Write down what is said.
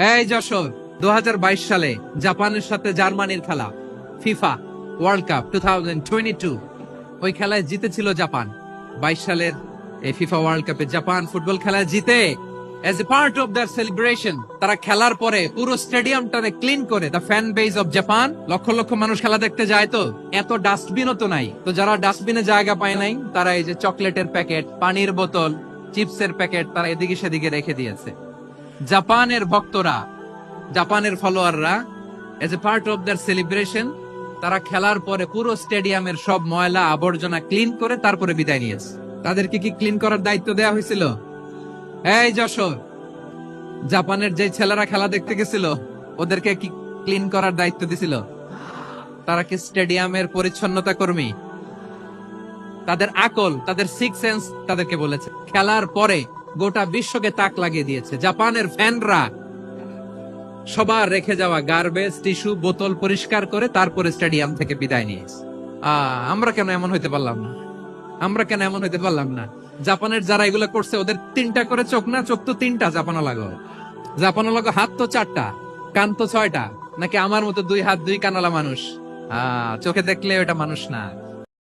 এই যশোর, 2022 সালে জাপানের সাথে জার্মানির খেলা, ফিফা ওয়ার্ল্ড কাপ 2022, ওই খেলায় জিতেছিল জাপান। 22 সালের এই ফিফা ওয়ার্ল্ড কাপে জাপান ফুটবল খেলায় জিতে, as a part of their celebration তারা খেলার পরে পুরো স্টেডিয়ামটারে ক্লিন করে, the fan base of Japan, লক্ষ লক্ষ মানুষ খেলা দেখতে যায়, তো এত ডাস্টবিনও তো নাই, তো যারা ডাস্টবিনে জায়গা পায় নাই তারা এই যে চকলেটের প্যাকেট, পানির বোতল, চিপসের প্যাকেট তারা এদিকে সেদিকে রেখে দিয়েছে। জাপানের ভক্তরা, জাপানের ফলোয়াররা, as a part of their celebration তারা খেলার পরে পুরো স্টেডিয়ামের সব ময়লা আবর্জনা ক্লিন করে তারপরে বিদায় নিয়েছে। তাদেরকে কি ক্লিন করার দায়িত্ব দেওয়া হয়েছিল? এই যশোর, জাপানের যে ছেলেরা খেলা দেখতে গেছিল ওদেরকে কি ক্লিন করার দায়িত্ব দিছিল? তারা কি স্টেডিয়ামের পরিচ্ছন্নতা কর্মী? তাদের আকল, তাদের সিক্স সেন্স তাদেরকে বলেছে। খেলার পরে গোটা বিশ্বকে তাক লাগিয়ে দিয়েছে। জাপানের ফ্যানরা সবার রেখে যাওয়া গার্বেজ, টিস্যু, বোতল পরিষ্কার করে তারপরে স্টেডিয়াম থেকে বিদায় নিয়েছে। আমরা কেন এমন হইতে পারলাম না? আমরা কেন এমন হইতে পারলাম না? জাপানের যারা এগুলো করছে ওদের 3টা করে চোখ না? চোখ তো 3টা জাপানো লাগো, জাপানো লাগো। হাত তো 4টা, কান তো 6টা, নাকি আমার মতো 2 হাত 2 কানওয়ালা মানুষ? চোখে দেখলে ওটা মানুষ না।